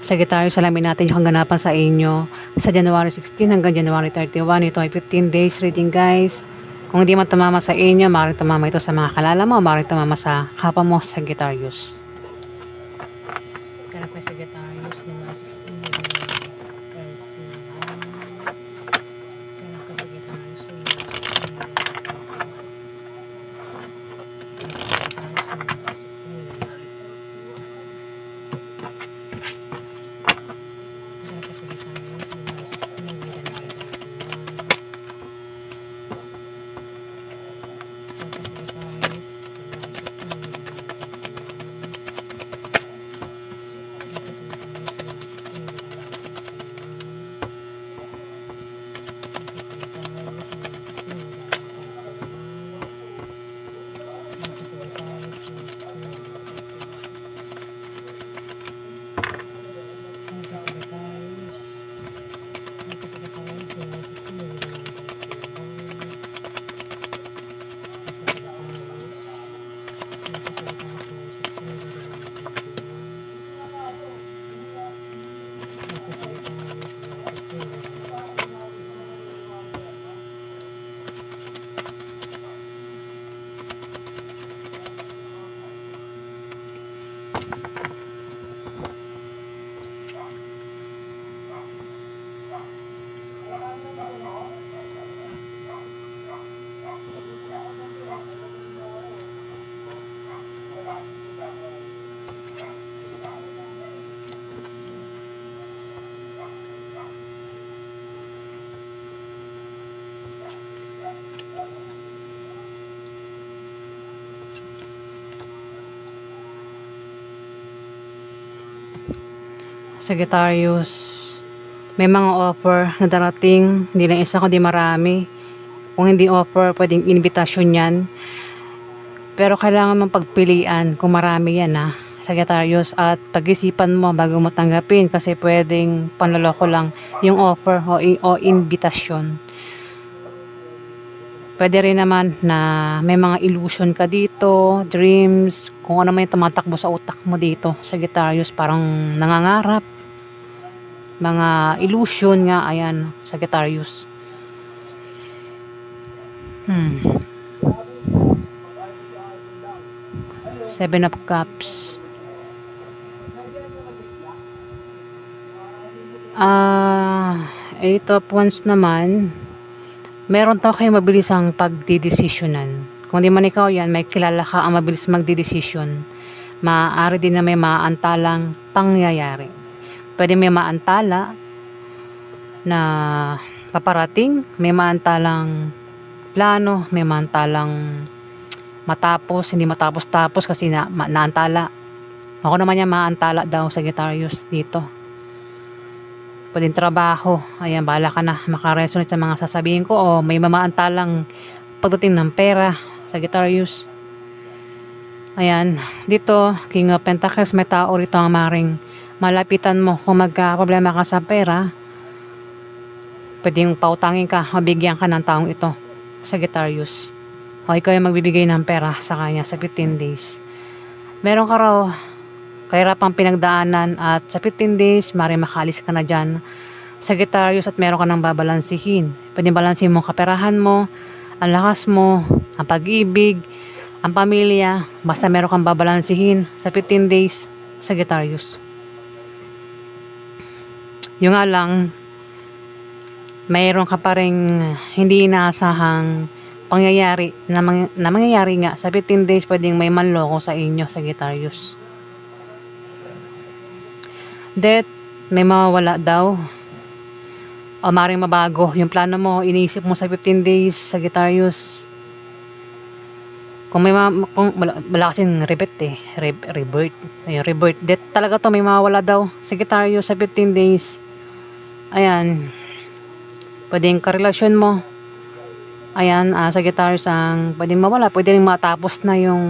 Sagittarius, alamin natin yung kaganapan sa inyo sa January 16 hanggang January 31. Ito ay 15 days reading, guys. Kung hindi man tumama sa inyo, maaaring tumama ito sa mga kalala mo, maaaring tumama sa kapwa mo, Sagittarius. Kaya pa Sagittarius, January 16 hanggang January 31. Kaya pa Sagittarius, Sagittarius, may mga offer na darating, hindi lang isa kundi marami. Kung hindi offer, pwedeng invitation yan. Pero kailangan mong pagpilian kung marami yan, ha, Sagittarius, at pag-isipan mo bago mo tanggapin kasi pwedeng panloloko lang yung offer o invitation. Pwede rin naman na may mga illusion ka dito, dreams, kung ano man yung tumatakbo sa utak mo dito, Sagittarius, parang nangangarap. Mga illusion nga, ayan, Sagittarius. Seven of Cups. Eight of Wands naman, meron daw kayo mabilisang pagdidesisyonan. Kung di man ikaw yan, may kilala ka ang mabilis magdidesisyon. Maaari din na may maantalang pangyayari. Pwede may maantala na paparating, may maantalang plano, may maantalang matapos, hindi matapos-tapos kasi naantala. Ako naman yan, maantala daw, Sagittarius, dito. Pwedeng trabaho, ayan, bahala ka na makaresonate sa mga sasabihin ko, o may mamaantalang pagdating ng pera, Sagittarius. Ayan, dito, King of Pentacles, may tao rito ang maring malapitan mo kung magka-problema ka sa pera. Pwedeng pautangin ka, mabigyan ka ng taong ito, Sagittarius. O ikaw yung magbibigay ng pera sa kanya sa 15 days. Meron ka raw kahirapang pinagdaanan at sa 15 days, maaaring makalis ka na dyan, Sagittarius, at meron ka nang babalansihin. Pwedeng balansin mo ang kaperahan mo, ang lakas mo, ang pag-ibig, ang pamilya, basta meron kang babalansihin sa 15 days, Sagittarius. Yung nga lang, mayroon ka pa rin hindi inaasahang pangyayari na mangyayari nga sa 15 days. Pwedeng may manloko sa inyo, Sagittarius. Death, may mawawala daw o maaaring mabago yung plano mo, iniisip mo sa 15 days, Sagittarius. Kung may kung wala kasing rebirth, ayun, rebirth, death talaga to, may mawawala daw, Sagittarius, sa 15 days. Ayan, pwedeng karelasyon mo, ayan, Sagittarius, ang pwedeng mawala, pwede rin matapos na yung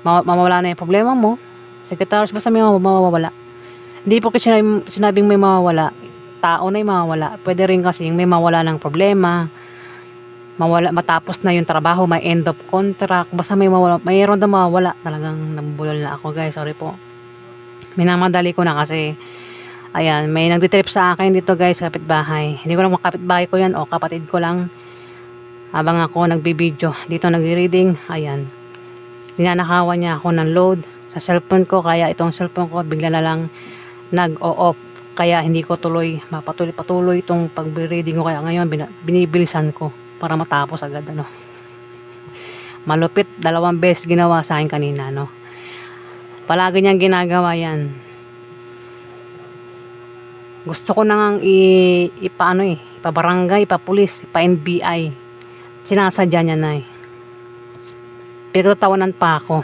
mawawala na yung problema mo, Sagittarius, basta may mawawala. Hindi po kasi sinabing may mawawala, tao na yung mawawala. Pwede rin kasi may mawala ng problema, matapos na yung trabaho, may end of contract, basta may mawala, mayroon na mawawala. Talagang nabubulol na ako, guys, sorry po. Minamadali ko na kasi Ayan, may nagtitrip sa akin dito guys, kapitbahay. Hindi ko lang kapitbahay ko yan o kapatid ko lang. Habang ako nagbibideo, dito nagre-reading, ayan. Ninanakawan niya ako ng load sa cellphone ko, kaya itong cellphone ko bigla na lang nag-o-off. Kaya hindi ko tuloy, mapatuloy-patuloy itong pag-reading ko. Kaya ngayon, binibilisan ko para matapos agad, ano. Malupit, 2 beses ginawa sa akin kanina, no. Palagi niyang ginagawa yan. Gusto ko nang ipabarangay, ipapulis, ipa-NBI. Sinasadya niya na eh. Pero tawanan pa ako.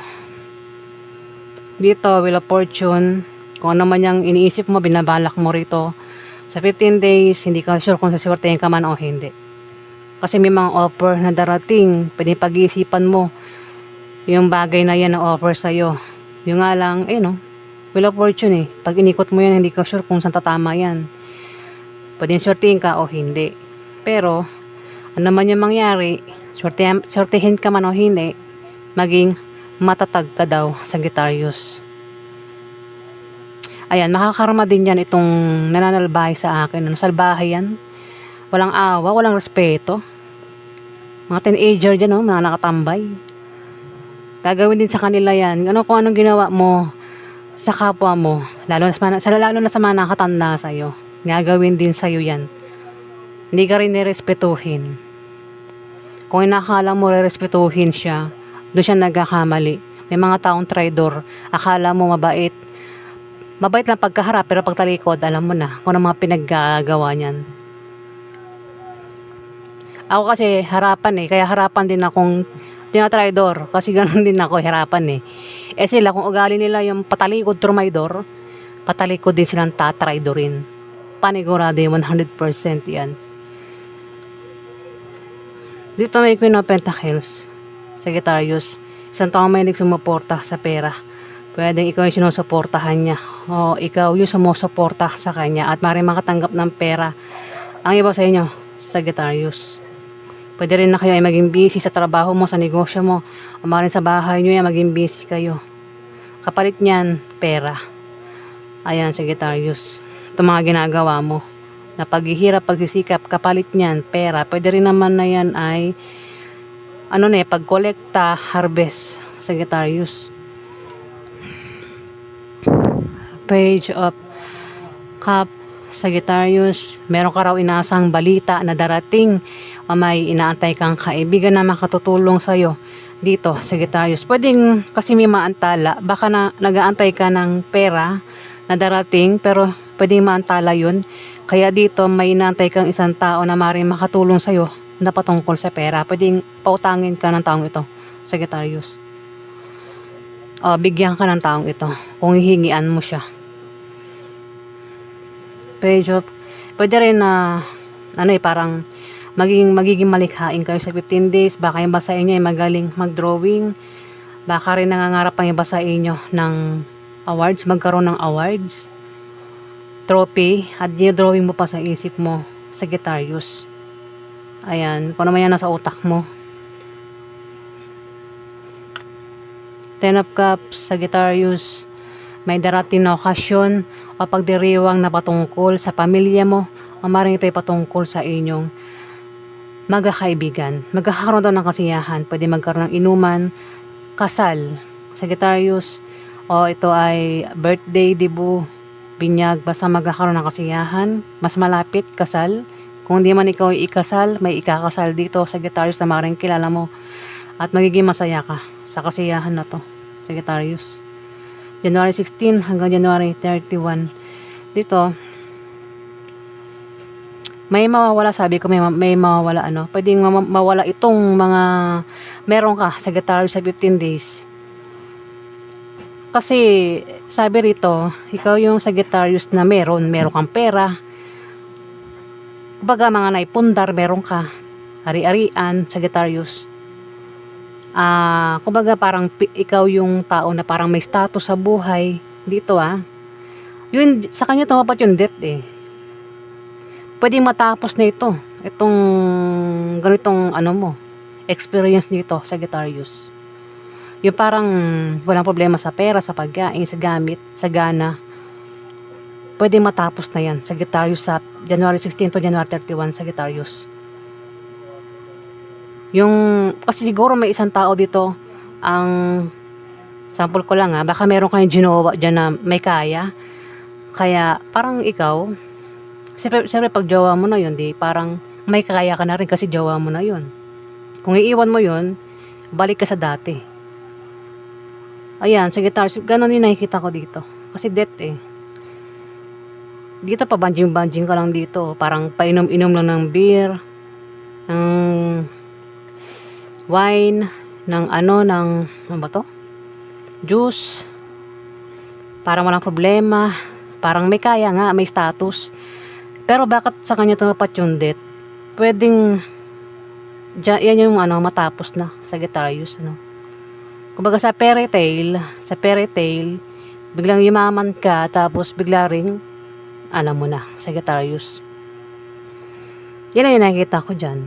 Dito, Wheel of Fortune, kung ano man yung iniisip mo, binabalak mo rito. Sa 15 days, hindi ka sure kung saswertehin ka man o hindi. Kasi may mga offer na darating, pwede pag-iisipan mo yung bagay na yan na offer sa'yo. Yung nga lang, no, Wheel of Fortune eh. Pag inikot mo yan, hindi ka sure kung saan tatama yan. Pwede swertehin ka o hindi. Pero, ano man yung mangyari, swertehin ka man o hindi, maging matatag ka daw, Sagittarius. Ayan, makakarma din yan itong nananalbahay sa akin. Ano, salbahay yan. Walang awa, walang respeto. Mga teenager dyan, no, mga nakatambay. Gagawin din sa kanila yan. Ano, kung anong ginawa mo sa kapwa mo, lalo na sa mga nakatanda sa'yo, gagawin din sa'yo yan. Hindi ka rin nirespetuhin. Kung inakala mo rerespetuhin siya, doon siya nagkakamali. May mga taong traidor, akala mo mabait. Mabait lang pagkaharap, pero pagtalikod, alam mo na kung ano mga pinaggagawa niyan. Ako kasi harapan eh, kaya harapan din akong tinatraidor, kasi ganun din ako, harapan eh. Sila, kung ugali nila yung patalikod, trumaydor, patalikod din silang tatraidorin. Panigurado yung 100% yan. Dito may Queen of Pentacles, Sagittarius. Isang taong may nagsumuporta sa pera. Pwedeng ikaw yung sinusuportahan niya, o ikaw yung sumusuporta sa kanya, at maaaring makatanggap ng pera ang iba sa inyo, Sagittarius. Pwede rin na kayo ay maging busy sa trabaho mo, sa negosyo mo, o maaaring sa bahay nyo ay maging busy kayo. Kapalit niyan, pera. Ayan, Sagittarius. Ito mga ginagawa mo na paghihirap, pagsisikap, kapalit niyan, pera. Pwede rin naman na yan ay pagkolekta, harvest, Sagittarius. Page of Cup, Sagittarius. Meron ka raw inaasang balita na darating, o may inaantay kang kaibigan na makatutulong sa'yo dito, Sagittarius. Pwedeng kasi may maantala, baka na nag-aantay ka ng pera na darating, pero pwedeng maantala yun. Kaya dito may inaantay kang isang tao na maaaring makatulong sa'yo na patungkol sa pera. Pwedeng pautangin ka ng taong ito, Sagittarius. O bigyan ka ng taong ito kung hihingian mo siya. Page of, pwede rin na parang magiging malikhain kayo sa 15 days. Baka yung basa inyo ay magaling mag-drawing. Baka rin nangangarap ang iba sa inyo ng awards, magkaroon ng awards, trophy, at drawing mo pa sa isip mo, Sagittarius. Ayan, kung naman yan nasa utak mo. Ten of Cups, Sagittarius. May darating na okasyon o pagdiriwang na patungkol sa pamilya mo, o maaaring ito'y patungkol sa inyong magkakaibigan. Magkakaroon daw ng kasiyahan. Pwede magkaroon ng inuman, kasal, Sagittarius, o ito ay birthday, debut, binyag, basta magkakaroon ng kasiyahan. Mas malapit, kasal. Kung di man ikaw ikasal, may ikakasal dito, Sagittarius, na maaaring kilala mo. At magiging masaya ka sa kasiyahan na to, Sagittarius. January 16 hanggang January 31. Dito, may mawawala, sabi ko, may mawawala pwedeng mawala itong mga meron ka, Sagittarius, sa 15 days. Kasi, sabi rito, ikaw yung Sagittarius na meron kang pera. Kumbaga, mga naipundar, meron ka. Ari-arian, Sagittarius. Kumbaga parang ikaw yung tao na parang may status sa buhay dito yun, sa kanya tumapat yung death pwedeng matapos na itong ganitong experience nito, Sagittarius. Yung parang walang problema sa pera, sa pagkain, sa gamit, sa gana. pwede matapos na yan, Sagittarius, sa January 16 to January 31, Sagittarius. Kasi siguro may isang tao dito, ang sample ko lang baka meron kayong ginawa dyan na may kaya. Kaya parang ikaw, siyempre pag jowa mo na yun, di parang may kaya ka na rin kasi jowa mo na yun. Kung iiwan mo yun, balik ka sa dati. Ayan, Sagittarius, ganun yung nakikita ko dito. Kasi death Dito pa banjing-banjing ka lang dito. Parang painom-inom lang ng beer, ng wine, ng ano ba to? Juice. Parang walang problema. Parang may kaya nga, may status. Pero bakit sa kanya tumapat yung death? Pwedeng, yan yung matapos na, Sagittarius, Kumbaga sa fairy tale, biglang yumaman ka, tapos bigla ring, alam mo na, Sagittarius. Yan ang yung nakikita ko dyan,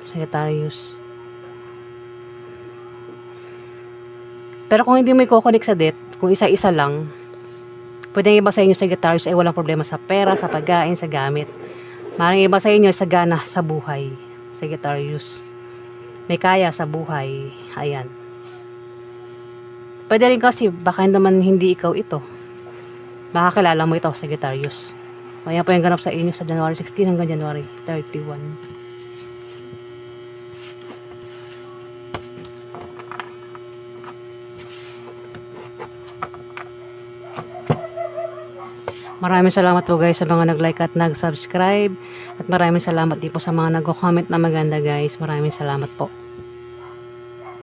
Sagittarius. Pero kung hindi mo i-connect sa death, kung isa-isa lang, pwedeng iba sa inyo, Sagittarius, ay walang problema sa pera, sa pagkain, sa gamit. Maring iba sa inyo, sagana sa buhay, Sagittarius. May kaya sa buhay, ayan. Pwede rin kasi, baka naman hindi ikaw ito. Baka kilala mo ito, Sagittarius. Ayan po yung ganap sa inyo sa January 16 hanggang January 31. Maraming salamat po guys sa mga nag-like at nag-subscribe. At maraming salamat din po sa mga nag-comment na maganda guys. Maraming salamat po.